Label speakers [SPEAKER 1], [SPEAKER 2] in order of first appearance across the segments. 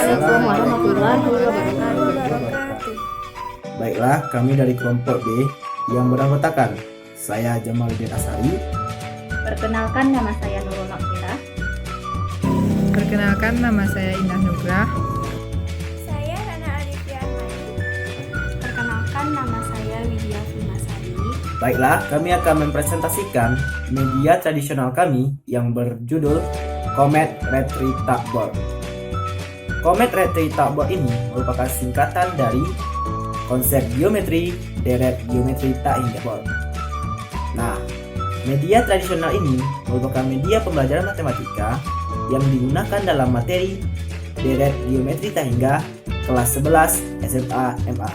[SPEAKER 1] Assalamualaikum warahmatullahi wabarakatuh.
[SPEAKER 2] Baiklah, kami dari kelompok B yang beranggotakan saya Jamaluddin Asari.
[SPEAKER 1] Perkenalkan, nama saya Nurul Makfirah.
[SPEAKER 3] Perkenalkan, nama saya Indah Nugrah.
[SPEAKER 4] Saya Rana Alifia Armani.
[SPEAKER 1] Perkenalkan, nama saya Widya Fimasari.
[SPEAKER 2] Baiklah, kami akan mempresentasikan media tradisional kami yang berjudul Comet Red Tree Board. Comet Red Tree Board ini merupakan singkatan dari konsep geometri deret geometri tak hingga board. Nah, media tradisional ini merupakan media pembelajaran matematika yang digunakan dalam materi deret geometri tak hingga kelas 11 SMA MA.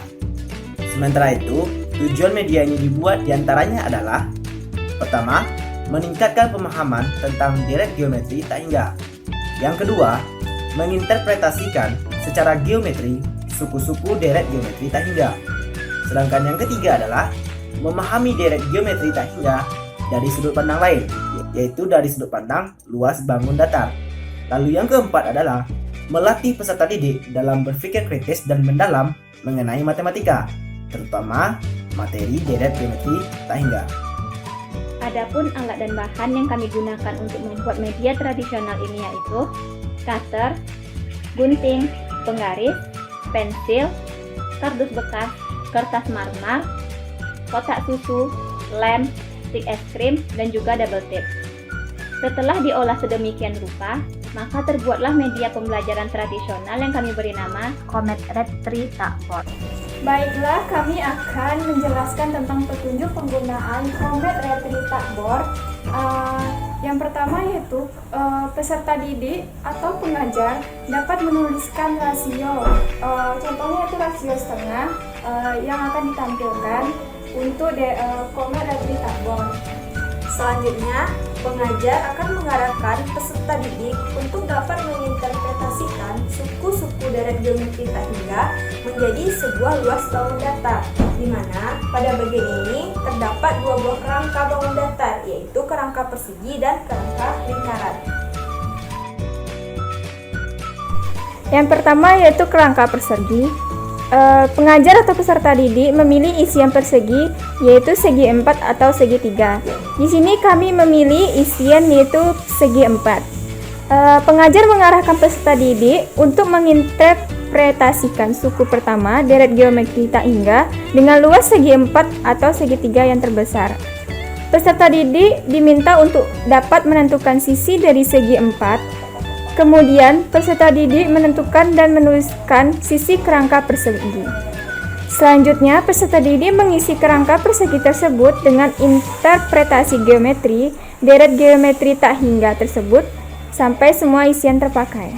[SPEAKER 2] Sementara itu, tujuan media ini dibuat diantaranya adalah: pertama, meningkatkan pemahaman tentang deret geometri tak hingga. Yang kedua, menginterpretasikan secara geometri suku-suku deret geometri tak hingga. Sedangkan yang ketiga adalah memahami deret geometri tak hingga dari sudut pandang lain, yaitu dari sudut pandang luas bangun datar. Lalu yang keempat adalah melatih peserta didik dalam berpikir kritis dan mendalam mengenai matematika, terutama materi deret geometri tak hingga.
[SPEAKER 1] Adapun alat dan bahan yang kami gunakan untuk membuat media tradisional ini yaitu cutter, gunting, penggaris, pensil, kardus bekas, kertas marmer, kotak susu, lem, stik es krim, dan juga double tape. Setelah diolah sedemikian rupa, maka terbuatlah media pembelajaran tradisional yang kami beri nama Comet Red Tree Board.
[SPEAKER 4] Baiklah, kami akan menjelaskan tentang petunjuk penggunaan Comet Red Tree Board. Yang pertama yaitu peserta didik atau pengajar dapat menuliskan rasio. Contohnya itu rasio setengah yang akan ditampilkan untuk Comet Red Tree Board. Selanjutnya, pengajar akan mengarahkan peserta didik untuk dapat menginterpretasikan suku-suku deret geometri tak hingga menjadi sebuah luas bangun datar, di mana pada bagian ini terdapat dua buah kerangka bangun datar, yaitu kerangka persegi dan kerangka lingkaran.
[SPEAKER 5] Yang pertama yaitu kerangka persegi. Pengajar atau peserta didik memilih isian persegi yaitu segi 4 atau segi 3. Di sini kami memilih isian yaitu segi 4. Pengajar mengarahkan peserta didik untuk menginterpretasikan suku pertama deret geometri tak hingga dengan luas segi 4 atau segi 3 yang terbesar. Peserta didik diminta untuk dapat menentukan sisi dari segi 4. Kemudian, peserta didik menentukan dan menuliskan sisi kerangka persegi. Selanjutnya, peserta didik mengisi kerangka persegi tersebut dengan interpretasi geometri, deret geometri tak hingga tersebut, sampai semua isian terpakai.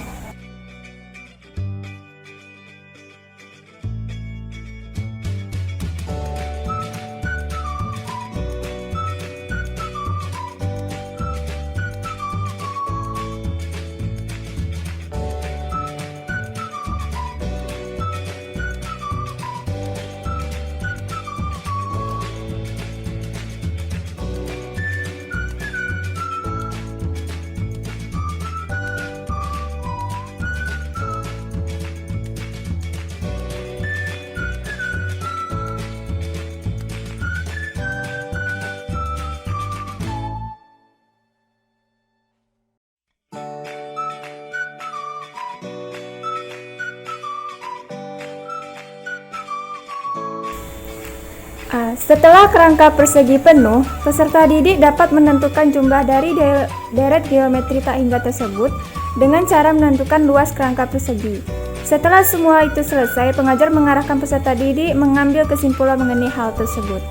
[SPEAKER 5] Setelah kerangka persegi penuh, peserta didik dapat menentukan jumlah dari deret geometri tak hingga tersebut dengan cara menentukan luas kerangka persegi. Setelah semua itu selesai, pengajar mengarahkan peserta didik mengambil kesimpulan mengenai hal tersebut.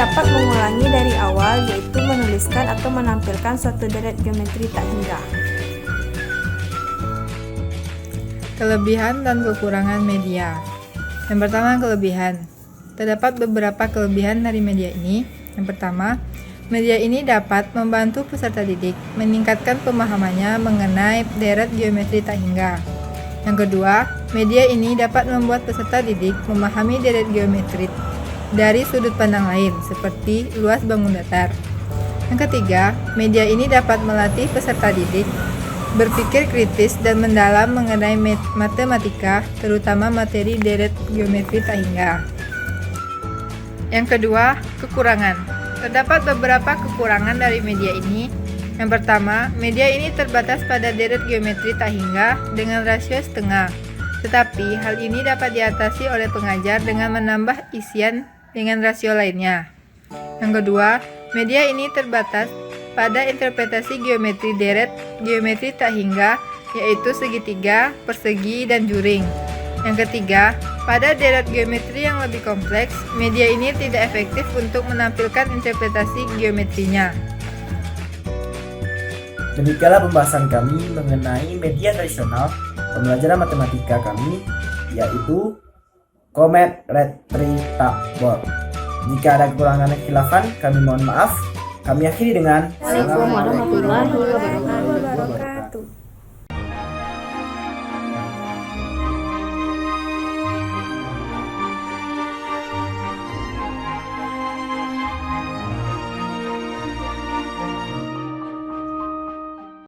[SPEAKER 5] dapat mengulangi dari awal, yaitu menulis menuliskan atau menampilkan suatu deret geometri tak hingga.
[SPEAKER 3] Kelebihan dan kekurangan media. Yang pertama, kelebihan. Terdapat beberapa kelebihan dari media ini. Yang pertama, media ini dapat membantu peserta didik meningkatkan pemahamannya mengenai deret geometri tak hingga. Yang kedua, media ini dapat membuat peserta didik memahami deret geometri dari sudut pandang lain, seperti luas bangun datar. Yang ketiga, media ini dapat melatih peserta didik berpikir kritis dan mendalam mengenai matematika, terutama materi deret geometri tak hingga. Yang kedua, kekurangan. Terdapat beberapa kekurangan dari media ini. Yang pertama, media ini terbatas pada deret geometri tak hingga dengan rasio setengah. Tetapi hal ini dapat diatasi oleh pengajar dengan menambah isian dengan rasio lainnya. Yang kedua, media ini terbatas pada interpretasi geometri deret geometri tak hingga, yaitu segitiga, persegi, dan juring. Yang ketiga, pada deret geometri yang lebih kompleks, media ini tidak efektif untuk menampilkan interpretasi geometrinya.
[SPEAKER 2] Demikianlah pembahasan kami mengenai media tradisional pembelajaran matematika kami, yaitu Comet Retrieval Board. Jika ada kekurangan dan khilafan, kami mohon maaf. Kami akhiri dengan
[SPEAKER 1] Assalamualaikum warahmatullahi wabarakatuh.